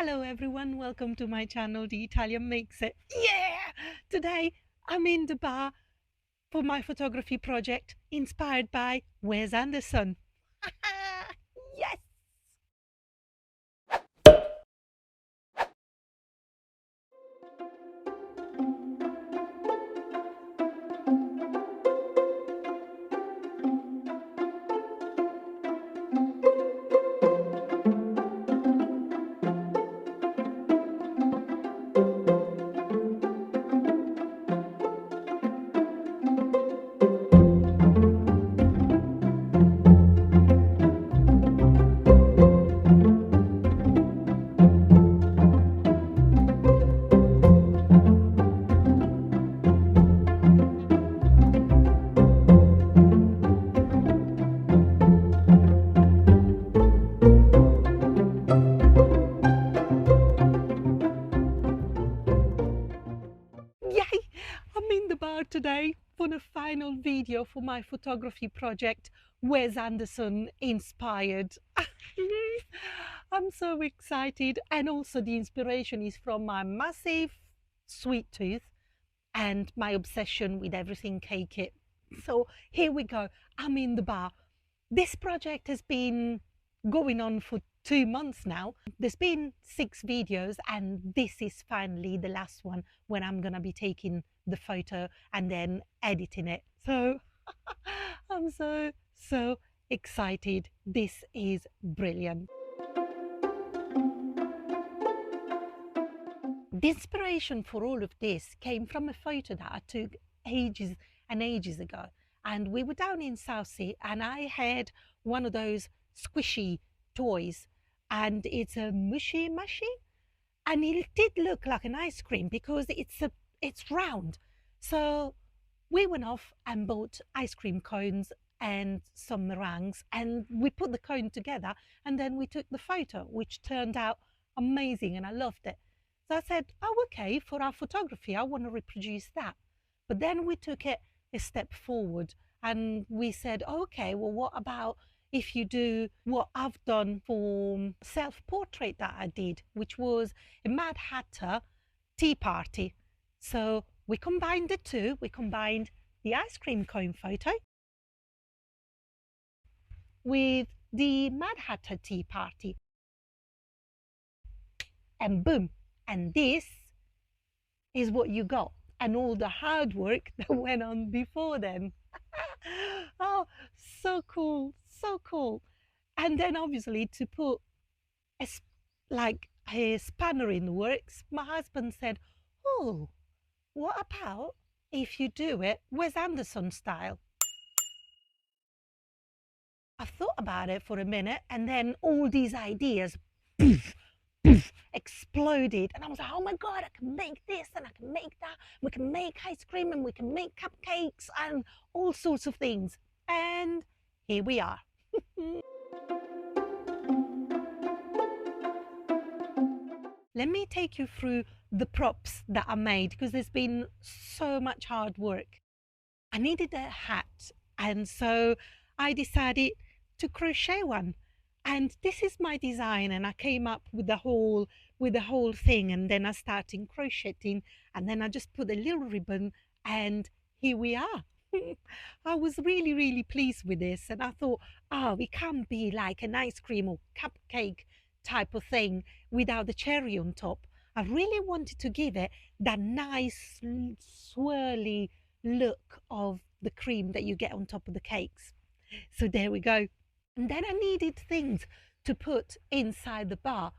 Hello everyone, welcome to my channel, The Italian Makes It. Yeah! Today I'm in the bar for my photography project inspired by Wes Anderson. Yes! Yay! I'm in the bar today for the final video for my photography project, Wes Anderson inspired. I'm so excited, and also the inspiration is from my massive sweet tooth and my obsession with everything cake it. So here we go. I'm in the bar. This project has been going on for 2 months now. There's been 6 videos, and this is finally the last one when I'm gonna be taking the photo and then editing it. So I'm so excited. This is brilliant. The inspiration for all of this came from a photo that I took ages and ages ago. And we were down in Southsea, and I had one of those squishy toys, and it's a mushy mushy, and it did look like an ice cream because it's round. So we went off and bought ice cream cones and some meringues, and we put the cone together, and then we took the photo, which turned out amazing, and I loved it. So I said, oh, okay, for our photography, I want to reproduce that. But then we took it a step forward, and we said, okay, well, what about if you do what I've done for self-portrait that I did, which was a Mad Hatter tea party. So we combined the two. We combined the ice cream cone photo with the Mad Hatter tea party, and boom, and this is what you got, and all the hard work that went on before then. Oh, so cool, so cool. And then obviously to put a, like a spanner in the works, my husband said, oh, what about if you do it Wes Anderson style? I thought about it for a minute, and then all these ideas poof, poof, exploded. And I was like, oh my God, I can make this and I can make that. We can make ice cream and we can make cupcakes and all sorts of things. And here we are. Let me take you through the props that I made, because there's been so much hard work. I needed a hat, and so I decided to crochet one. And this is my design, and I came up with the whole thing, and then I started crocheting, and then I just put a little ribbon, and here we are. I was really pleased with this, and I thought, oh, it can't be like an ice cream or cupcake type of thing without the cherry on top. I really wanted to give it that nice swirly look of the cream that you get on top of the cakes. So there we go. And then I needed things to put inside the bar,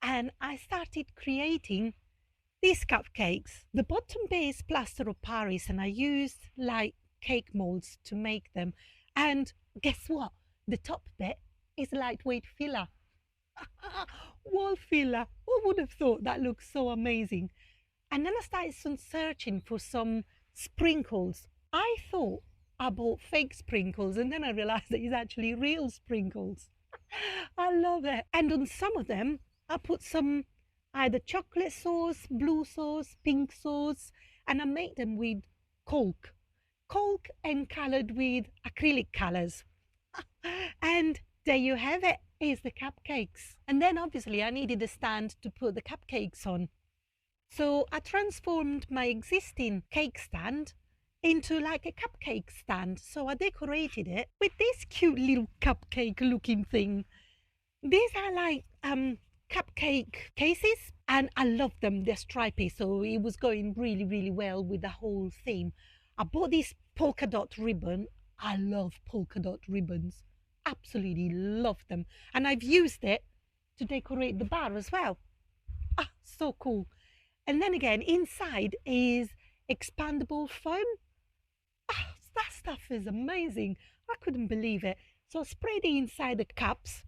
and I started creating these cupcakes. The bottom bit is plaster of Paris, and I used like cake molds to make them. And guess what? The top bit is lightweight filler. Wall filler. Who would have thought that looks so amazing? And then I started searching for some sprinkles. I thought I bought fake sprinkles, and then I realized that it's actually real sprinkles. I love it. And on some of them, I put some either chocolate sauce, blue sauce, pink sauce, and I made them with coke and colored with acrylic colors. And there you have it. is the cupcakes. And then obviously I needed a stand to put the cupcakes on. So I transformed my existing cake stand into like a cupcake stand. So I decorated it with this cute little cupcake looking thing. These are like cupcake cases, and I love them. They're stripy, so it was going really, really well with the whole theme. I bought this polka dot ribbon. I love polka dot ribbons. Absolutely love them. And I've used it to decorate the bar as well. Ah, so cool. And then again, inside is expandable foam. Ah, that stuff is amazing. I couldn't believe it. So I sprayed it inside the cups.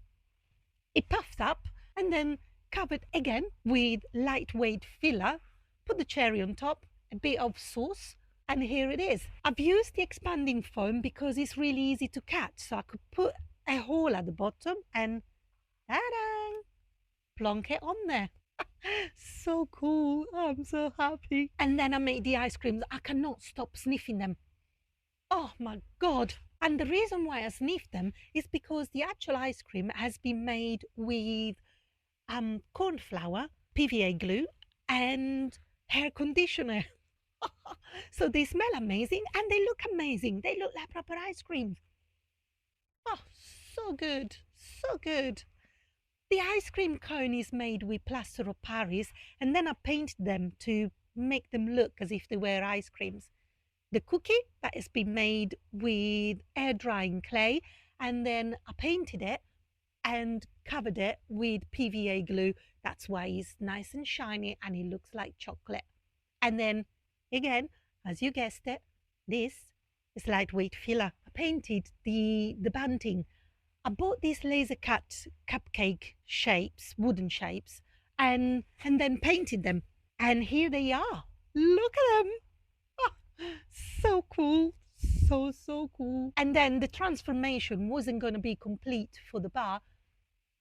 It puffed up and then covered again with lightweight filler. Put the cherry on top, a bit of sauce, and here it is. I've used the expanding foam because it's really easy to cut. So I could put a hole at the bottom and ta-da! Plonk it on there. So cool. I'm so happy. And then I made the ice creams. I cannot stop sniffing them. Oh my God. And the reason why I sniff them is because the actual ice cream has been made with corn flour, PVA glue, and hair conditioner. So they smell amazing and they look amazing. They look like proper ice cream. Oh, so good. So good. The ice cream cone is made with plaster of Paris, and then I painted them to make them look as if they were ice creams. The cookie that has been made with air drying clay, and then I painted it and covered it with PVA glue. That's why it's nice and shiny and it looks like chocolate. And then again, as you guessed it, this is lightweight filler. I painted the bunting. I bought these laser cut cupcake shapes, wooden shapes, and then painted them. And here they are. Look at them. Oh, so cool. So cool. And then the transformation wasn't going to be complete for the bar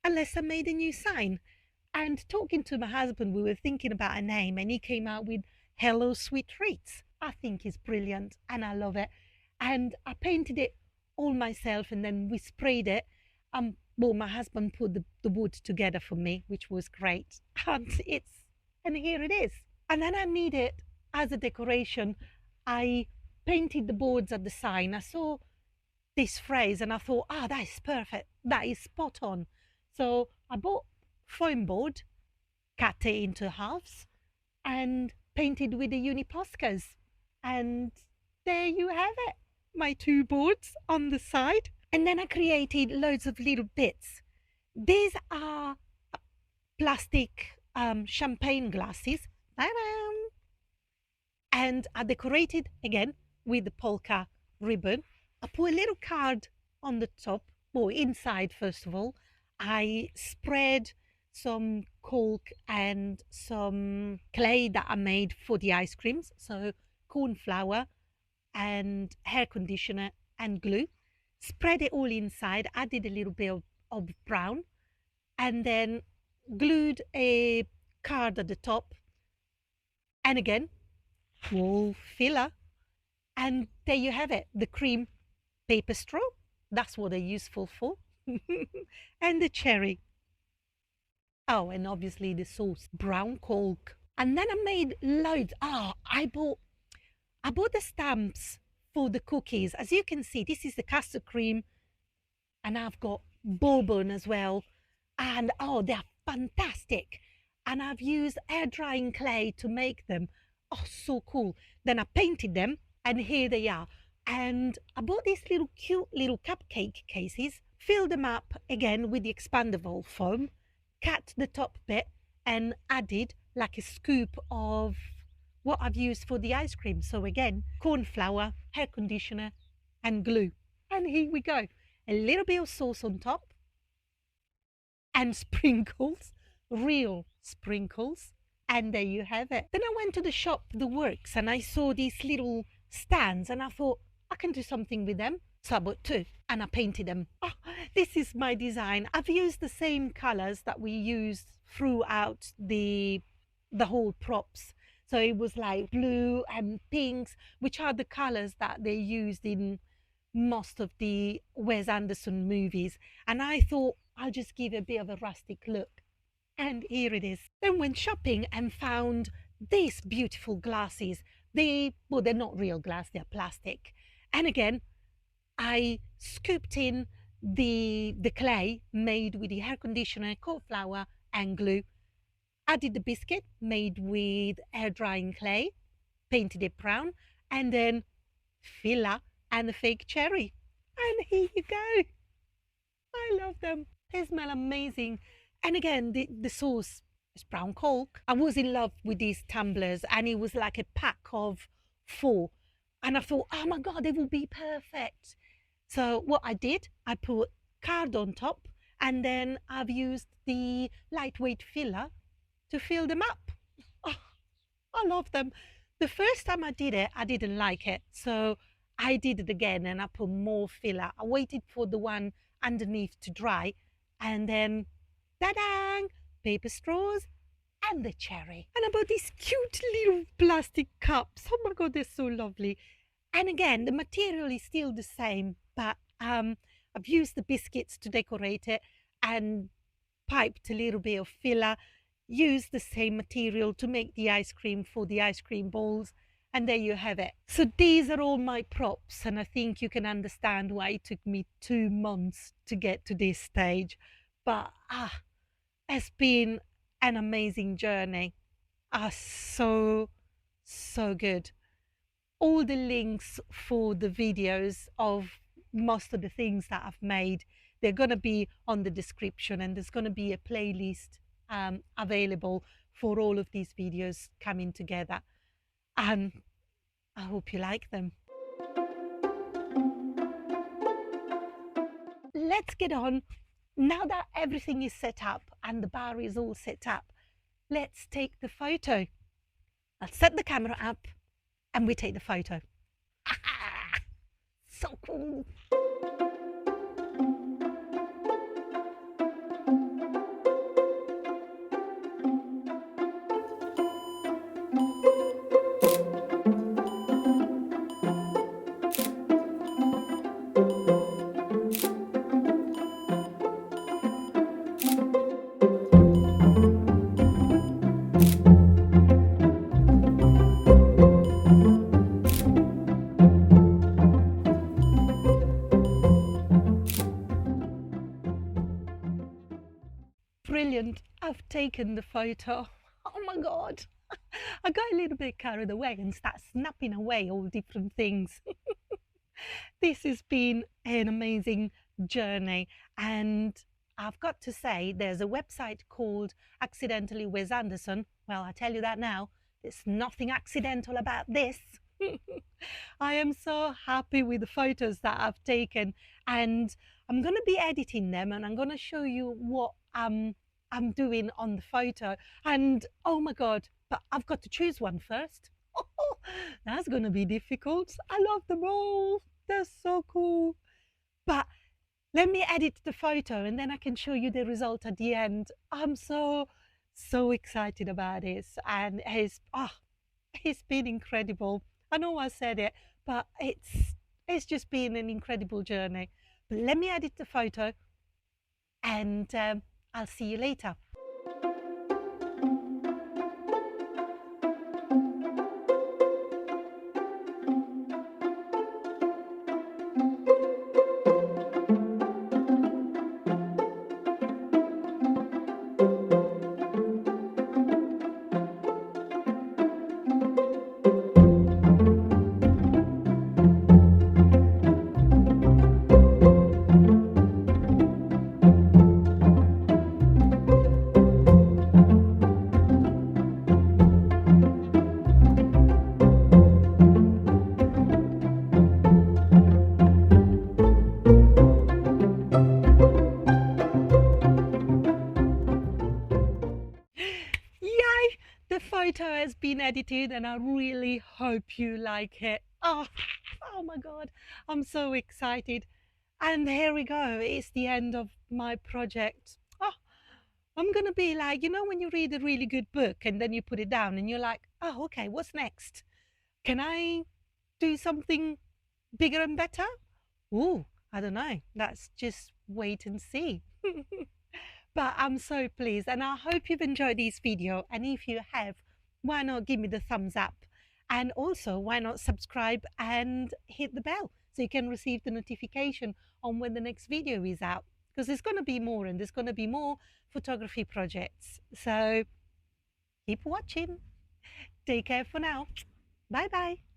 unless I made a new sign. And talking to my husband, we were thinking about a name, and he came out with Hello Sweet Treats. I think it's brilliant and I love it. And I painted it all myself and then we sprayed it. Well, my husband put the wood together for me, which was great. And here it is. And then I needed, as a decoration, I painted the boards at the sign. I saw this phrase and I thought, that is perfect. That is spot on. So I bought foam board, cut it into halves, and painted with the Uniposcas. And there you have it, my two boards on the side. And then I created loads of little bits. These are plastic champagne glasses. Ta-da! And I decorated again with the polka ribbon. I put a little card on the top, or inside first of all. I spread some cork and some clay that I made for the ice creams. So corn flour and hair conditioner and glue. Spread it all inside, added a little bit of brown, and then glued a card at the top. And again, wall filler. And there you have it, the cream paper straw. That's what they're useful for. And the cherry. Oh, and obviously the sauce, brown cork. And then I made loads. I bought the stamps for the cookies. As you can see, this is the custard cream, and I've got bourbon as well. And they're fantastic. And I've used air drying clay to make them. Oh, so cool. Then I painted them, and here they are. And I bought these little cute little cupcake cases, filled them up again with the expandable foam, cut the top bit, and added like a scoop of what I've used for the ice cream. So again, corn flour, hair conditioner, and glue. And here we go. A little bit of sauce on top, and sprinkles, real sprinkles. And there you have it. Then I went to the shop, The Works, and I saw these little stands, and I thought, I can do something with them. So I bought two, and I painted them. Oh, this is my design. I've used the same colors that we used throughout the whole props. So it was like blue and pinks, which are the colors that they used in most of the Wes Anderson movies. And I thought I'll just give a bit of a rustic look. And here it is. Then went shopping and found these beautiful glasses. Well, they're not real glass, they're plastic. And again, I scooped in the clay made with the air conditioner, cold flour, and glue. Added the biscuit made with air drying clay, painted it brown, and then filler and the fake cherry. And here you go. I love them. They smell amazing. And again, the sauce is brown Coke. I was in love with these tumblers, and it was like a pack of 4. And I thought, oh my God, they will be perfect. So what I did, I put card on top, and then I've used the lightweight filler to fill them up. Oh, I love them. The first time I did it, I didn't like it. So I did it again and I put more filler. I waited for the one underneath to dry, and then ta-da! Paper straws and the cherry. And I bought these cute little plastic cups. Oh my God, they're so lovely. And again, the material is still the same, but I've used the biscuits to decorate it and piped a little bit of filler, used the same material to make the ice cream for the ice cream balls, and there you have it. So these are all my props, and I think you can understand why it took me 2 months to get to this stage. But it's been an amazing journey. So good. All the links for the videos of most of the things that I've made, they're going to be on the description, and there's going to be a playlist available for all of these videos coming together. And I hope you like them. Let's get on. Now that everything is set up and the bar is all set up, let's take the photo. I'll set the camera up and we take the photo. So cool. Brilliant. I've taken the photo. Oh my God. I got a little bit carried away and started snapping away all different things. This has been an amazing journey, and I've got to say there's a website called Accidentally Wes Anderson. Well, I tell you that now, there's nothing accidental about this. I am so happy with the photos that I've taken, and I'm going to be editing them, and I'm going to show you what I'm doing on the photo. And oh my God, but I've got to choose one first. That's going to be difficult. I love them all. They're so cool. But let me edit the photo and then I can show you the result at the end. I'm so excited about this, and it's been incredible. I know I said it, but it's just been an incredible journey. But let me edit the photo, and I'll see you later. Yay! The photo has been edited and I really hope you like it. Oh my God, I'm so excited. And here we go, it's the end of my project. I'm gonna be like, you know, when you read a really good book and then you put it down and you're like, oh, okay, what's next? Can I do something bigger and better? Ooh, I don't know. Let's just wait and see. But I'm so pleased, and I hope you've enjoyed this video. And if you have, why not give me the thumbs up? And also, why not subscribe and hit the bell so you can receive the notification on when the next video is out? Because there's going to be more, and there's going to be more photography projects. So keep watching. Take care for now. Bye bye.